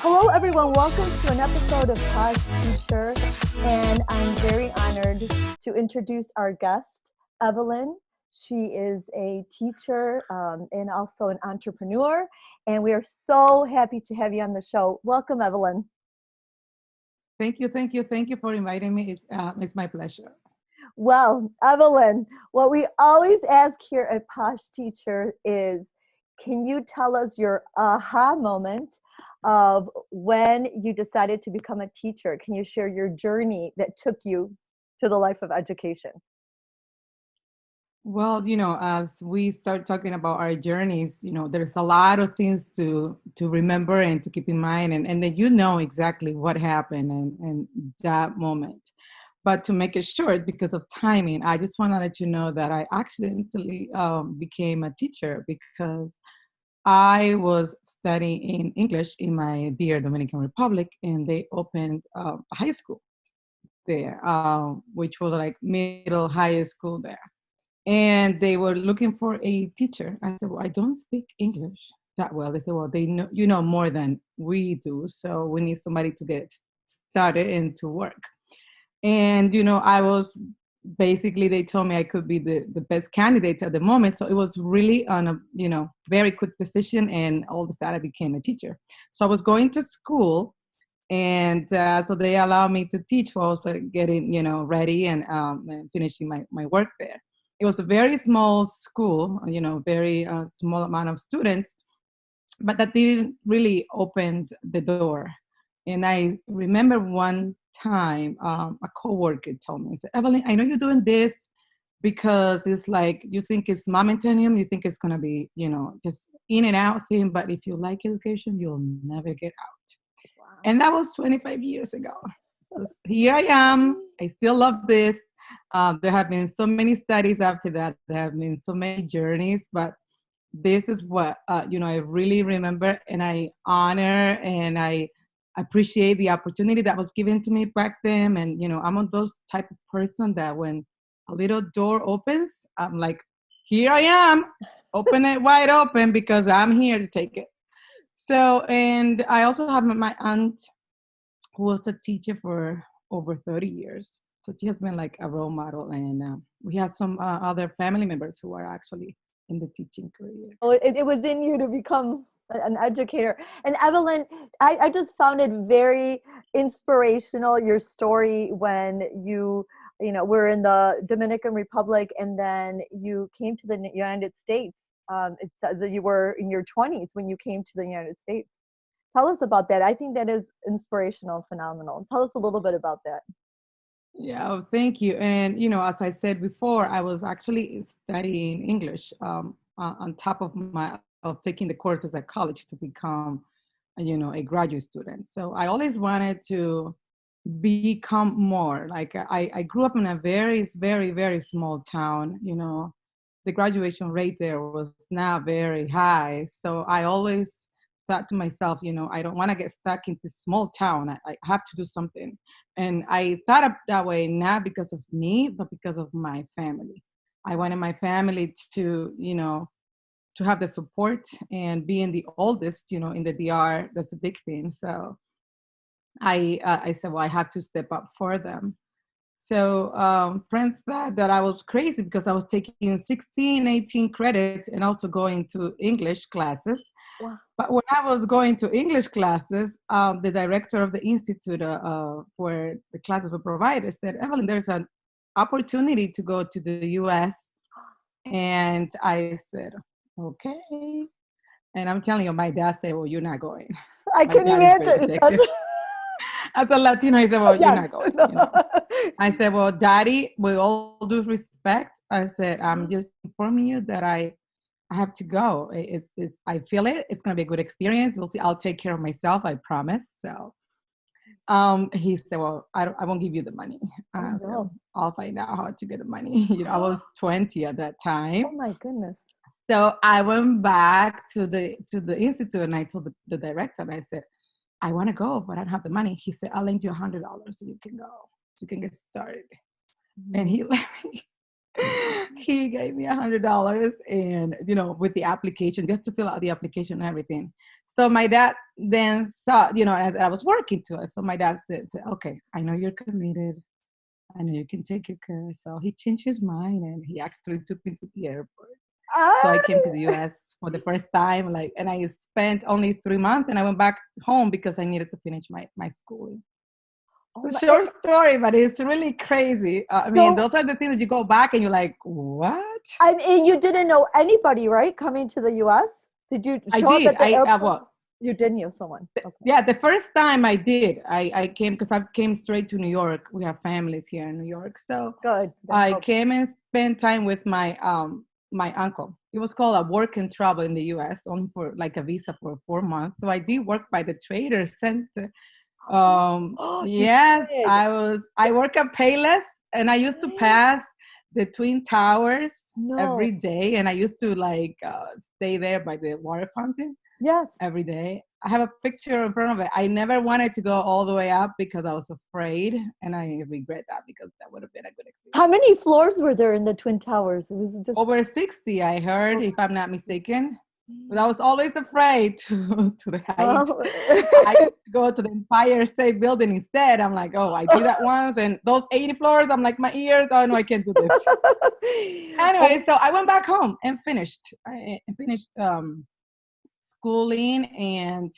Hello, everyone. Welcome to an episode of Pause Teacher. And I'm very honored to introduce our guest, Evelyn. She is a teacher and also an entrepreneur. And we are so happy to have you on the show. Welcome, Evelyn. Thank you for inviting me. It's my pleasure. Well, Evelyn, what we always ask here at Posh Teacher is, can you tell us your aha moment of when you decided to become a teacher? Can you share your journey that took you to the life of education? Well, as we start talking about our journeys, there's a lot of things to remember and to keep in mind, and then exactly what happened and that moment. But to make it short, because of timing, I just want to let you know that I accidentally became a teacher because I was studying English in my dear Dominican Republic, and they opened a high school there, which was like middle high school there. And they were looking for a teacher. I said, well, I don't speak English that well. They said, well, they know you know more than we do, so we need somebody to get started and to work. And I was basically, they told me I could be the best candidate at the moment. So it was really on a very quick decision, and all of a sudden I became a teacher. So I was going to school, and so they allowed me to teach while I was getting ready and finishing my work there. It was a very small school, very small amount of students, but that didn't really open the door. And I remember one time a coworker told me, he said, Evelyn, I know you're doing this because it's like you think it's momentarium, you think it's gonna be, just in and out thing, but if you like education, you'll never get out. Wow. And that was 25 years ago. So here I am. I still love this. There have been so many studies after that. There have been so many journeys, but this is what I really remember, and I honor and I appreciate the opportunity that was given to me back then. And I'm on those type of person that when a little door opens, I'm like, here I am. Open it wide open because I'm here to take it. So, and I also have my aunt who was a teacher for over 30 years. So she has been like a role model. And we had some other family members who are actually in the teaching career. Oh, it was in you to become an educator. And Evelyn, I just found it very inspirational, your story when were in the Dominican Republic and then you came to the United States. It says that you were in your 20s when you came to the United States. Tell us about that. I think that is inspirational, phenomenal. Tell us a little bit about that. Yeah, thank you. And as I said before, I was actually studying English on top of my of taking the courses at college to become, a graduate student. So I always wanted to become more. Like I grew up in a very, very, very small town. The graduation rate there was not very high. So I always thought to myself, I don't want to get stuck in this small town. I have to do something. And I thought of that way, not because of me, but because of my family. I wanted my family to have the support, and being the oldest, in the DR, that's a big thing. So I said, well, I have to step up for them. So friends thought that I was crazy because I was taking 16, 18 credits and also going to English classes. Wow. But when I was going to English classes, the director of the institute where the classes were provided said, Evelyn, there's an opportunity to go to the US. And I said, okay. And I'm telling you, my dad said, well, you're not going. I My can dad is very imagine. protective. As a Latino, he said, well, you're Yes. not going. I said, well, Daddy, with all due respect, I said, I'm just informing you that I have to go. I feel it. It's going to be a good experience. We'll see. I'll take care of myself. I promise. So he said, well, I won't give you the money. Oh, So no. I'll find out how to get the money. I was 20 at that Oh, time. my goodness. So I went back to the institute, and I told the director, and I said, I want to go, but I don't have the money. He said, I'll lend you $100 so you can go, so you can get started. And Mhm. he let me. He gave me $100, and with the application, just to fill out the application and everything. So my dad then saw, as I was working to it. So my dad said, okay, I know you're committed. I know you can take your care. So he changed his mind and he actually took me to the airport. So I came to the US for the first time, and I spent only 3 months and I went back home because I needed to finish my schooling. Oh It's my, a short story, but it's really crazy. I mean, so those are the things that you go back and you're like, what? I mean, you didn't know anybody, right? Coming to the U.S. Did you I show up did. at the airport? Well, You did know someone. Okay. yeah, the first time I did, I came because I came straight to New York. We have families here in New York. So Good. I came and spent time with my uncle. It was called a work and travel in the US, only for like a visa for 4 months. So I did work by the Trader Center. You Yes, did. I work at Payless and I used to pass the Twin Towers No. every day, and I used to stay there by the water fountain Yes. every day. I have a picture in front of it. I never wanted to go all the way up because I was afraid, and I regret that because that would have been a good experience. How many floors were there in the Twin Towers? Was it just Over 60, I heard, if I'm not mistaken. But I Mm. was always afraid to the height. Oh. I used to go to the Empire State Building instead. I'm like, oh, I did that once, and those 80 floors, I'm like, my ears, oh no, I can't do this. Anyway, Oh, so I went back home and finished. I finished schooling, and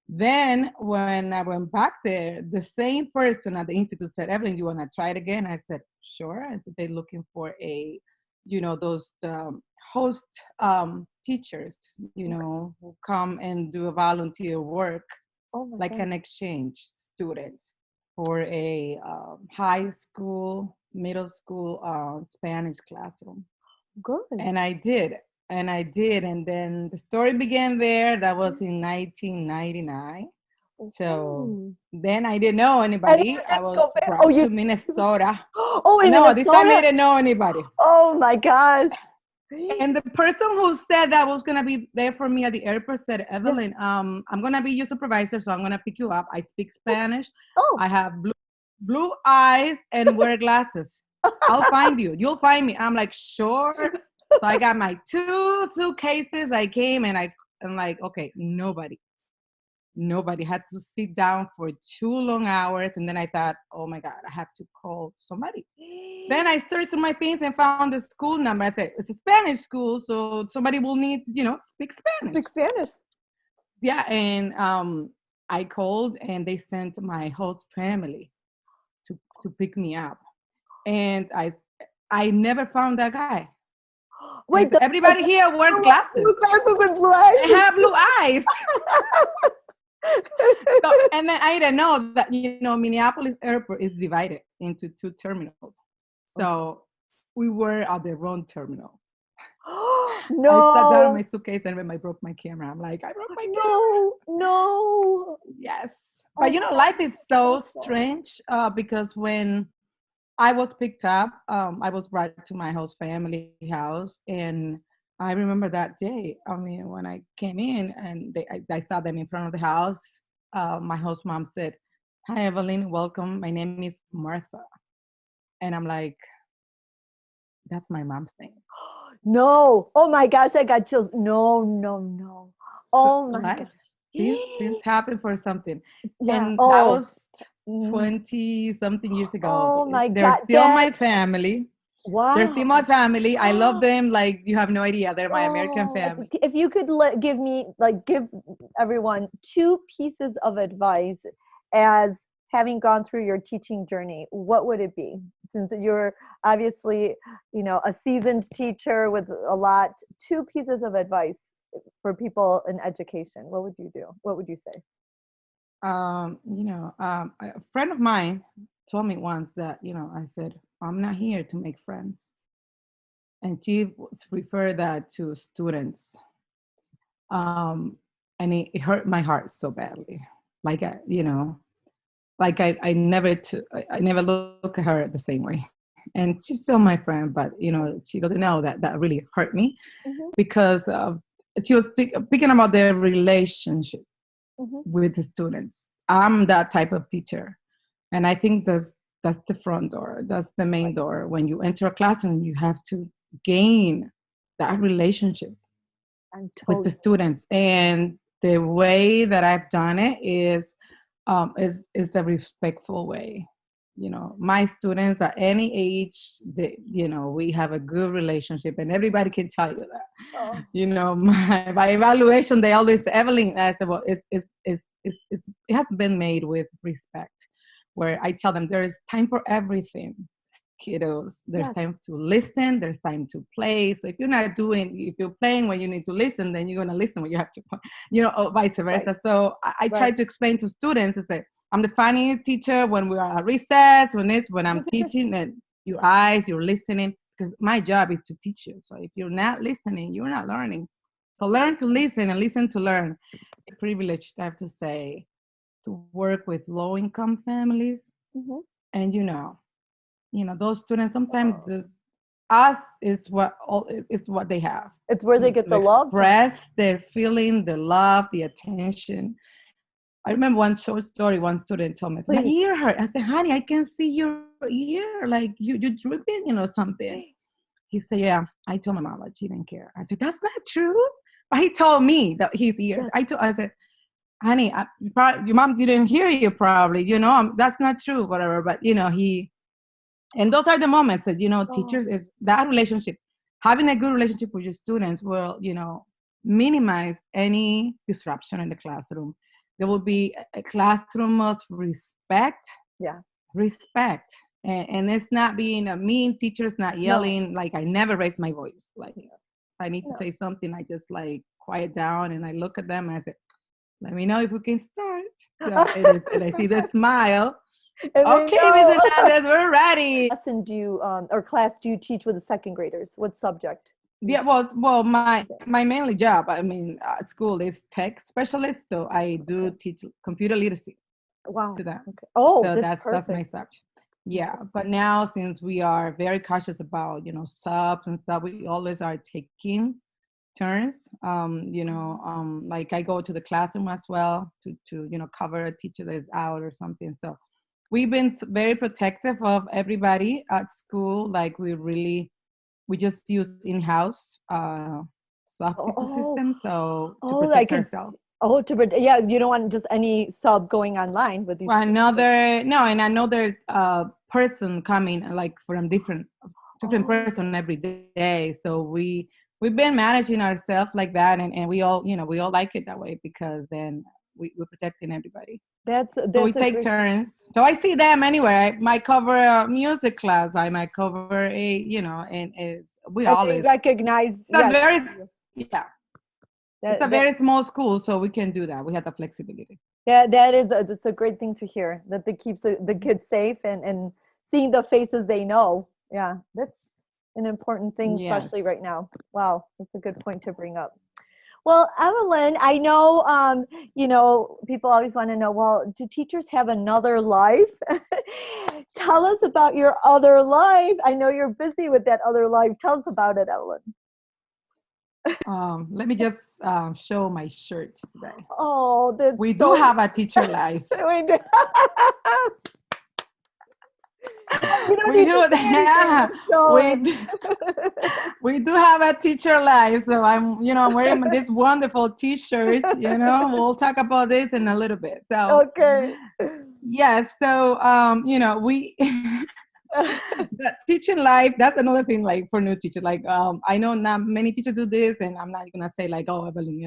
then when I went back there, the same person at the institute said, Evelyn, you want to try it again? I said, sure. I said, they're looking for those host teachers, who come and do a volunteer work, oh my like God. an exchange student for a high school, middle school Spanish classroom. Good. And I did. And I did. And then the story began there. That was in 1999. So Ooh. then I didn't know And then anybody. you I didn't go was back. Oh, brought you. to Minnesota. Oh, in No, this time I Minnesota. didn't know anybody. Oh my gosh. And the person who said that was gonna be there for me at the airport said, Yeah. Evelyn, I'm gonna be your supervisor, so I'm gonna pick you up. I speak Spanish. Oh. I have blue eyes and wear glasses. I'll find you. You'll find me. I'm like, sure. So I got my 2 suitcases. I came and I'm like, okay, nobody had to sit down for 2 long hours. And then I thought, oh my God, I have to call somebody. Then I searched through my things and found the school number. I said, it's a Spanish school, so somebody will need, speak Spanish. Speak Spanish. Yeah, and I called and they sent my host family to pick me up. And I never found that guy. Wait, So everybody here wears glasses. blue glasses and blue eyes. They have blue eyes. So, and then I didn't know that, Minneapolis airport is divided into 2 terminals. So we were at the wrong terminal. I sat down on my No. suitcase and I broke my camera. I'm like, I broke my camera. No. No. Yes. Oh But, my life is so God. strange because when I was picked up, I was brought to my host family house. And I remember that day. I mean, when I came in and I saw them in front of the house, my host mom said, hi, Evelyn, welcome. My name is Martha. And I'm like, that's my mom's name. No. Oh my gosh, I got chills. No, no, no. So Oh my life, gosh. things happen for something. Yeah. And that Oh. was 20 something years ago. Oh my They're God. still my family. They're still my Wow. family. I love them like you have no idea. They're my American Oh, family. if you could give everyone 2 pieces of advice as having gone through your teaching journey, what would it be? Since you're obviously, a seasoned teacher with a lot, 2 pieces of advice for people in education. What would you do? What would you say? A friend of mine told me once that, I said, I'm not here to make friends. And she referred that to students. And it hurt my heart so badly. Like, like I never look at her the same way. And she's still my friend, but, she doesn't know that really hurt me Mm-hmm, because she was thinking about their relationship mm-hmm. with the students. I'm that type of teacher. And I think that's the front door. That's the main Right. door. When you enter a classroom, you have to gain that relationship I'm with the totally. students. And the way that I've done it is a respectful way. My students at any age, we have a good relationship, and everybody can tell you that. Oh, My evaluation, they always say, Evelyn, I said, well, it has been made with respect, where I tell them there is time for everything, kiddos. There's yes, time to listen, there's time to play. So if you're playing when you need to listen, then you're going to listen when you have to play, or vice right, versa. So I try right. to explain to students to say, I'm the funny teacher when we are at recess, when I'm teaching, and your eyes, you're listening, because my job is to teach you. So if you're not listening, you're not learning. So learn to listen and listen to learn. A privilege, I have to say, to work with low income families. Hmm. And those students sometimes Oh. us is it's what they have It's where they get to the love sometimes. express their feeling, the love, the attention. I remember one short story. One student told me, "My Please. ear hurt." I said, "Honey, I can see your ear. Like you dripping, something." He said, "Yeah." I told my mom, but she didn't care. I said, "That's not true." But he told me that his ear. Yes. I said, "Honey, your mom didn't hear you probably. That's not true, whatever." But and those are the moments that Oh, teachers is that relationship. Having a good relationship with your students will minimize any disruption in the classroom. There will be a classroom of yeah. respect, and it's not being a mean teacher. It's not No, yelling. Like, I never raise my voice. Like, no, if I need to no. say something, I just like quiet down and I look at them and I say, "Let me know if we can start." So and I see their smile. And they Okay, Miss know. Hernandez, we're ready. Lesson do you or class do you teach with the second graders? What subject do you Yeah, teach? well, my Okay. my mainly job, I mean, at school is tech specialist, so I do Okay. teach computer literacy to Wow. them. Okay. Oh, So that's that's my perfect. subject. Yeah, Okay. but now since we are very cautious about subs and stuff, we always are taking turns. Mhm. Like I go to the classroom as well to cover a teacher that is out or something. So we've been very protective of everybody at school. Like we just use in-house substitute Oh, system, so to oh, I protect can ourselves. see. Oh, yeah, you don't want just any sub going online with these Well, systems. another no, and another person coming like from different Oh, person every day. So we've been managing ourselves like that, and we all like it that way, because then we're protecting everybody. So we that's a take great. turns. So I see them anywhere. I might cover a music class. I might cover and we And they always. recognize, It's a yes, very yeah. It's a that very small school, so we can do that. We have the flexibility. that's a great thing to hear, that they keeps the kids safe and seeing the faces they know. Yeah, that's an important thing, especially Yes. right now. Wow, that's a good point to bring up. Well, Evelyn, I know, people always want to know, well, do teachers have another life? Tell us about your other life. I know you're busy with that other life. Tell us about it, Evelyn. Let me just show my shirt today. Oh, that's We do so. have a teacher life. We do. You don't We need to do, say anything. yeah. Just show We it. do, we do have a teacher life. So I'm wearing this wonderful T-shirt. We'll talk about this in a little bit. So Okay. yes. So we the teaching life. That's another thing. Like for new teachers, like I know not many teachers do this, and I'm not gonna say like, oh, Evelyn.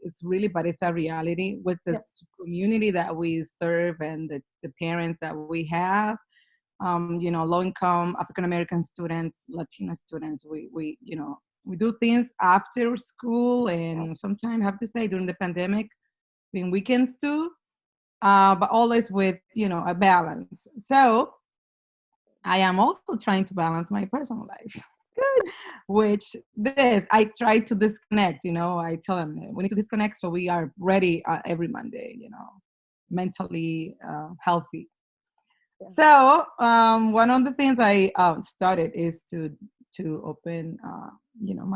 It's really, but it's a reality with Yeah. this community that we serve and the parents that we have. Low income African American students, Latino students. We do things after school, Yeah. and sometimes I have to say during the pandemic, during weekends too. But always with a balance. So I am also trying to balance my personal life, Good. which this I try to disconnect. I tell them we need to disconnect so we are ready every Monday. Mentally healthy. Yeah. So one of the things I started is to open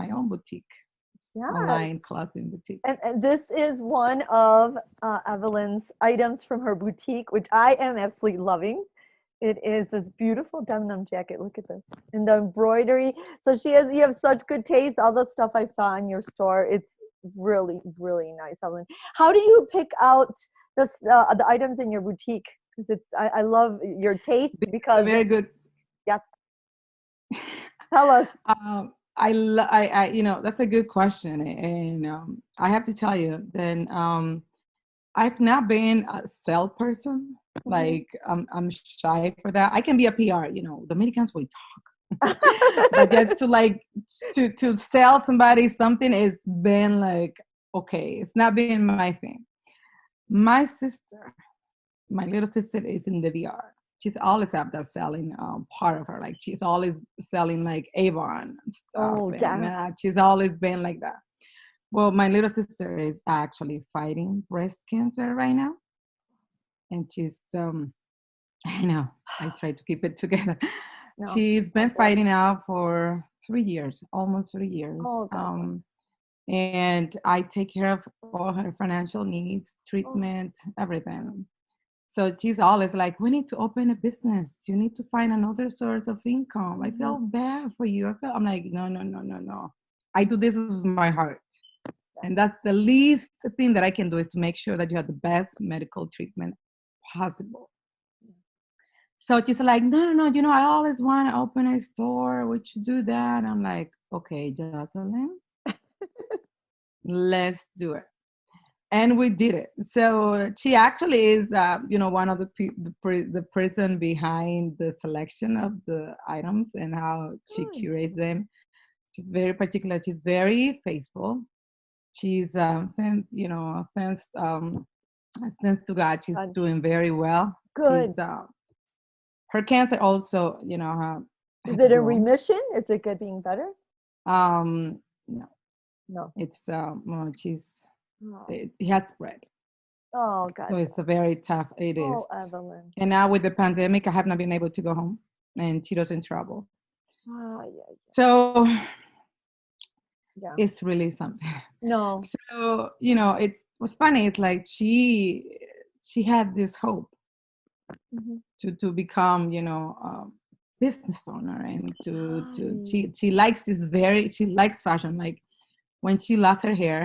my own boutique, Yeah. online clothing boutique. And this is one of Evelyn's items from her boutique, which I am absolutely loving. It is this beautiful denim jacket. Look at this. And the embroidery. So you have such good taste. All the stuff I saw in your store, really, really nice, Evelyn. How do you pick out the items in your boutique? Because I love your taste This is a because, very good. yeah, tell us. That's a good question, and I have to tell you, then I've not been a sell person. Mhm. Like I'm shy for that. I can be a PR. Dominicans will but just to like to sell somebody something, it's been like, okay, it's not been my thing. My sister, my little sister, is in the VR. She's always have that selling part of her. Like she's always selling like Avon and stuff, Oh, and yeah. she's always been like that. Well, my little sister is actually fighting breast cancer right now, and she's I know, I try to keep it together. No. She's been Oh, God. fighting out for 3 years, almost 3 years. Oh, God. And I take care of all her financial needs, Oh, treatment, everything. So she's always like, we need to open a business. You need to find another source of income. I mhm. feel bad for you. I'm like, no, no, no, no, no. I do this with my heart. And that's the least thing that I can do is to make sure that you have the best medical treatment possible. So she's like, no, no, no, I always want to open a store. We should do that. I'm like, okay, Jocelyn, let's do it. And we did it. So she actually is, one of the person behind the selection of the items and how she Good. curates them. She's very particular. She's very faithful. She's, thanks to God, she's God. doing very well. She's, Good. her cancer also, Is had to it in go. remission? Is it getting better? No, No. it's well, she's Oh, it has spread, oh, so God. it's a very tough. It is, Oh, Evelyn. and now with the pandemic, I have not been able to go home, and she doesn't travel. Oh, yeah, So yeah. it's really something. No. So it's what's funny is like she had this hope Mhm. to become business owner and to Hi. she likes she likes fashion. Like when she lost her hair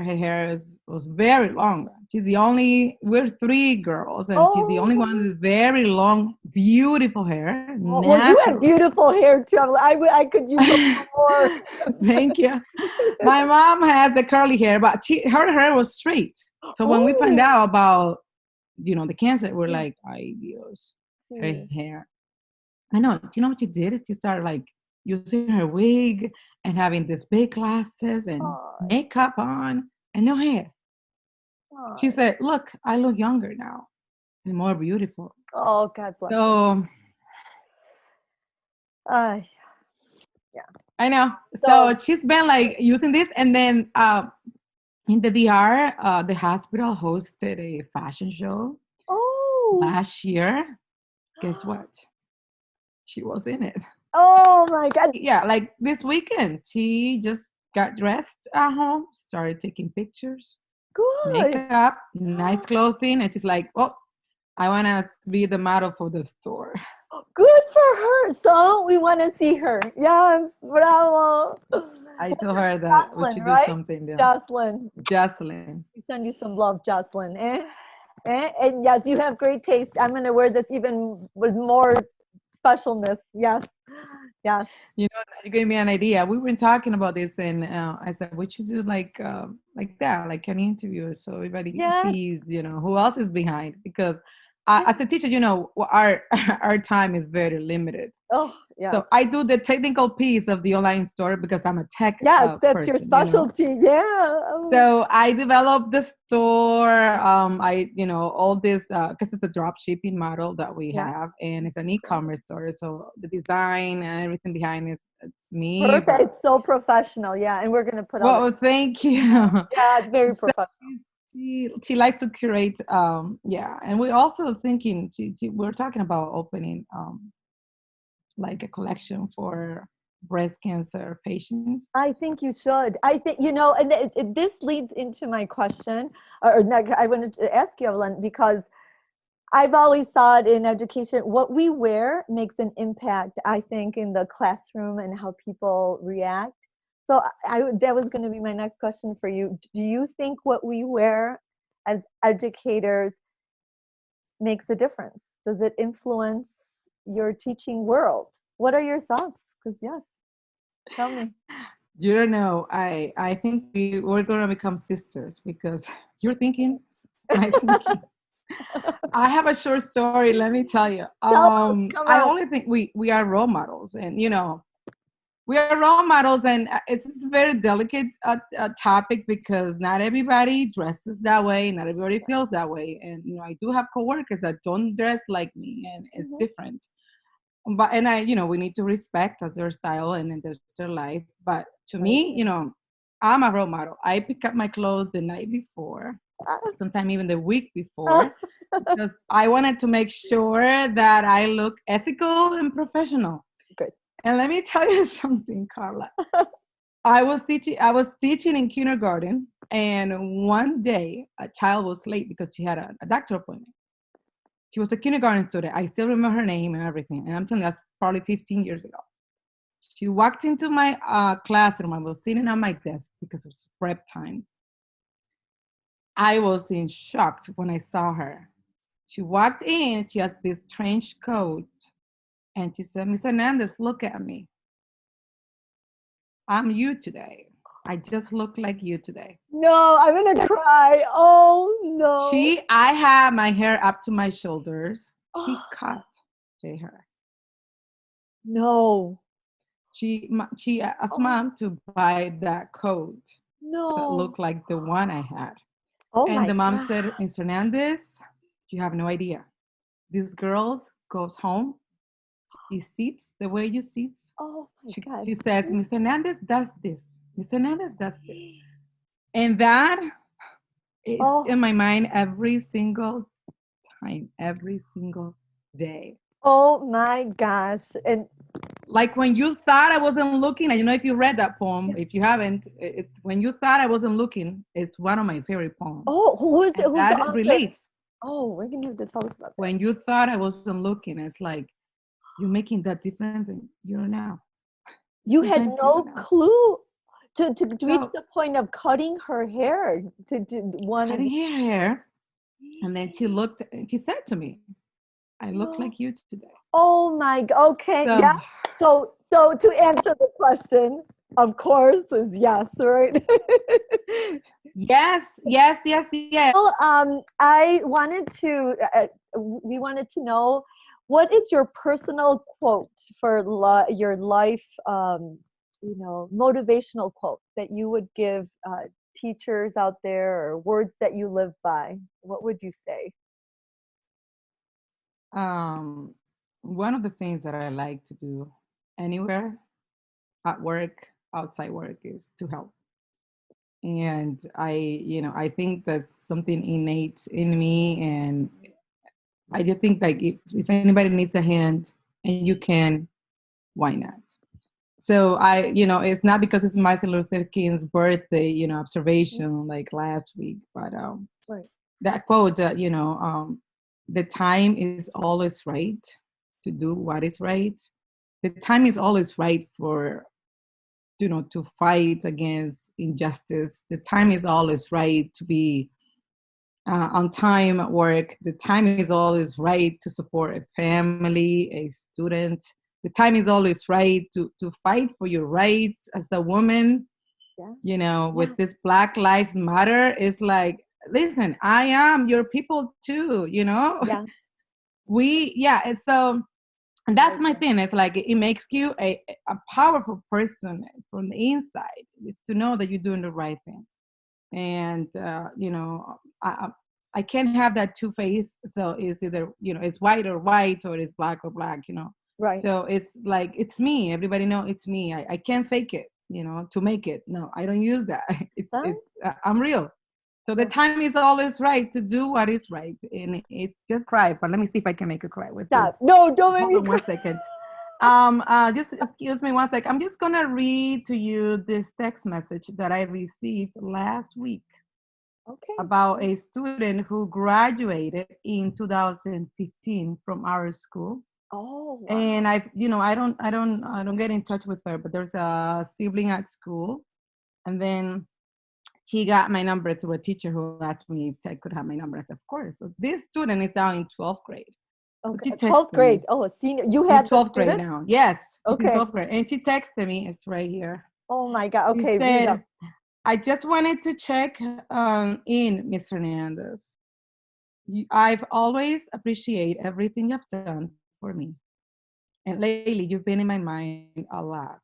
was very long. We're three girls, and she's the only one Oh, with very long, beautiful hair, well, you have natural. beautiful hair too. I could use a little more. Thank you. My mom had the curly hair, but her hair was straight. So when we found Oh, out about, the cancer, we're yeah. like, ay Dios, her See. hair. I know. Do you know what she did? She started like using her wig and having these big glasses and Oh, makeup on and no hair. She oh, said, look, I look younger now and more beautiful. oh, God bless her. So Uh, yeah. I know. So So, she's been like using this. And then in the DR, the hospital hosted a fashion show oh, last year. Guess what? She was in it. oh my God. Yeah, like this weekend, she just got dressed at home, started taking pictures, Good. makeup, nice clothing, and she's like, "Oh, I want to be the model for the store." Good for her. So we want to see her. Yes, bravo. I told her that we Jocelyn, should do right? something there. Jocelyn. Jocelyn. We send you some love, Jocelyn. Eh? Eh? And yes, you have great taste. I'm going to wear this even with more specialness. Yes. Yes. You gave me an idea. We were talking about this, and I said we should do like that, like an interview, so everybody Yes. sees, who else is behind. Because as Yes. a teacher, our our time is very limited. Oh, yes. So I do the technical piece of the online store because I'm a tech Yes, that's your person. specialty. Yeah. Oh, So I developed the store. All this because it's a drop shipping model that we yeah. have, and it's an e-commerce store. So the design and everything behind it's me. Perfect. But It's so professional. Yeah. And we're going to put all that. well, thank you. Yeah, it's very So professional. she likes to curate. Yeah, and we're also thinking. We're talking about opening like a collection for breast cancer patients. I think you should. I think, and this leads into my question, I wanted to ask you, Evelyn, because I've always thought in education, what we wear makes an impact, I think, in the classroom and how people react. So that was going to be my next question for you. Do you think what we wear as educators makes a difference? Does it influence your teaching world? What are your thoughts? Because yes, tell me. You don't know. I think we're gonna become sisters because you're thinking, my thinking. I have a short story. Let me tell you. Tell us, come I on. only think we are role models, and we are role models, and it's a very delicate topic because not everybody dresses that way, not everybody feels that way, and I do have coworkers that don't dress like me, and it's Mhm. different. But and we need to respect their style and their life. But to Right. me, I'm a role model. I pick up my clothes the night before, sometime even the week before, because I wanted to make sure that I look ethical and professional. Good. And let me tell you something, Carla. I was teaching in kindergarten, and one day a child was late because she had a doctor appointment. She was a kindergarten student. I still remember her name and everything. And I'm telling you, that's probably 15 years ago. She walked into my classroom. I was sitting at my desk because it was prep time. I was in shock when I saw her. She walked in. She has this trench coat, and she said, "Miss Hernandez, look at me. I'm you today. I just look like you today." No, I'm gonna cry. Oh no. I had my hair up to my shoulders. Oh, She cut the hair. no. She asked Oh mom to buy that coat that looked no. like the one I had. Oh And my the mom God. said, "Miss Hernandez, you have no idea. This girl goes home, she sits the way you sit. Oh my God. She says, Miss Hernandez does this. Miss Hernandez does this." And that is Oh, in my mind every single time, every single day. oh my gosh. And Like when you thought I wasn't looking, I don't know if you read that poem. If you haven't, it's when you thought I wasn't looking. It's one of my favorite poems, oh, and who's the that author? relates. Oh, we're gonna have to tell us about that. When you thought I wasn't looking, it's like you're making that difference, and you don't know. You had Sometimes you don't no know. clue to reach So the point of cutting her hair to wanting cutting her hair, and then she looked and she said to me, "I look no. like you today." Oh my okay, yeah. So So to answer the question, of course, is yes, right? yes, yes, yes, yes. Well, I wanted to we wanted to know what is your personal quote for your life motivational quote that you would give teachers out there or words that you live by. What would you say? Um, One of the things that I like to do anywhere, at work, outside work, is to help. And I think that's something innate in me. And I just think like if anybody needs a hand and you can, why not? So it's not because it's Martin Luther King's birthday, observation like last week, but Right. that quote that, the time is always right to do what is right. The time is always right for, to fight against injustice. The time is always right to be on time at work. The time is always right to support a family, a student. The time is always right to fight for your rights as a woman. Yeah. With Yeah. this Black Lives Matter, it's like, listen, I am your people too. Yeah. Yeah. And so and that's Right my there. thing. It's like it makes you a powerful person from the inside. Is to know that you're doing the right thing. And I can't have that two face. So it's either it's white or white, or it's black or black. Right. So it's like it's me. Everybody know it's me. I can't fake it. To make it. No, I don't use that. Huh? I'm real. So the Yeah. time is always right to do what is right, and it just cry. But let me see if I can make it cry with this. Stop. No, don't make Hold me on cry. 1 second. Just excuse me 1 sec. I'm just gonna read to you this text message that I received last week Okay. about a student who graduated in 2015 from our school. Oh, And wow. I don't get in touch with her, but there's a sibling at school, and then she got my number through a teacher who asked me if I could have my number. I said, of course. So this student is now in 12th grade. So Okay. she 12th texted grade. me. Oh, a senior. You In had the 12th grade student? now. Yes, she's in Okay. 12th grade. And she texted me, it's right here. Oh my God. She Okay, read said, up. I just wanted to check in, Miss Hernandez. I've always appreciate everything you've done for me. And lately, you've been in my mind a lot.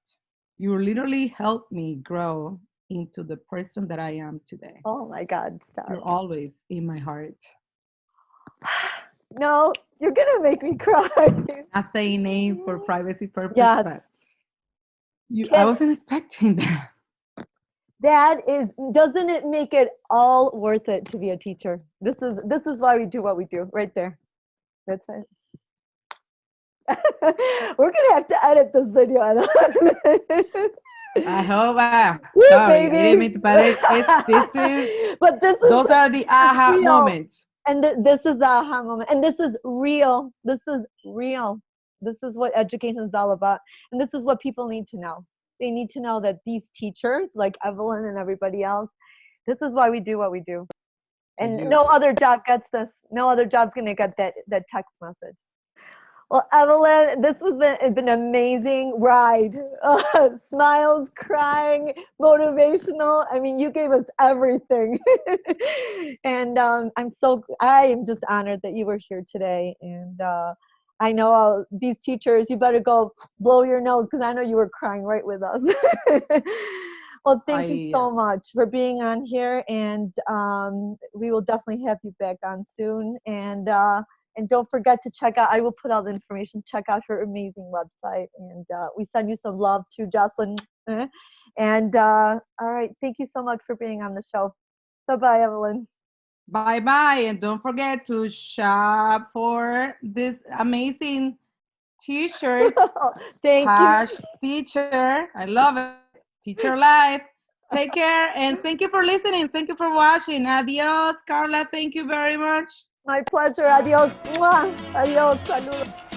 You literally helped me grow into the person that I am today. Oh my God. Stop. You're always in my heart. No, you're gonna make me cry. Not saying name for privacy purpose, Yes. but I Can wasn't expecting that. that is doesn't it make it all worth it to be a teacher? This is why we do what we do right there. That's it. We're gonna have to edit this video. I hope. Woo, Sorry, I didn't baby. mean to, but this is. But this is Those are the aha real. moments. And this is the aha moment. And this is real. This is real. This is what education is all about. And this is what people need to know. They need to know that these teachers, like Evelyn and everybody else, this is why we do what we do. For And you. no other job gets this. No other job's going to get that text message. Well, Evelyn, this was it's been an amazing ride. Smiles, crying, motivational. I mean, you gave us everything. And I am just honored that you were here today. And I know these teachers, you better go blow your nose because I know you were crying right with us. Well, thank you I so much for being on here. And we will definitely have you back on soon. And don't forget to check out, I will put all the information, check out her amazing website. And we send you some love to Jocelyn. And all right, thank you so much for being on the show. Bye-bye, Evelyn. bye, and don't forget to shop for this amazing T-shirt. Thank you. Hash teacher. I love it. Teacher life. Take care and thank you for listening. Thank you for watching. Adios, Carla. Thank you very much. My pleasure. Adios. Mwah. Adios. Saludos.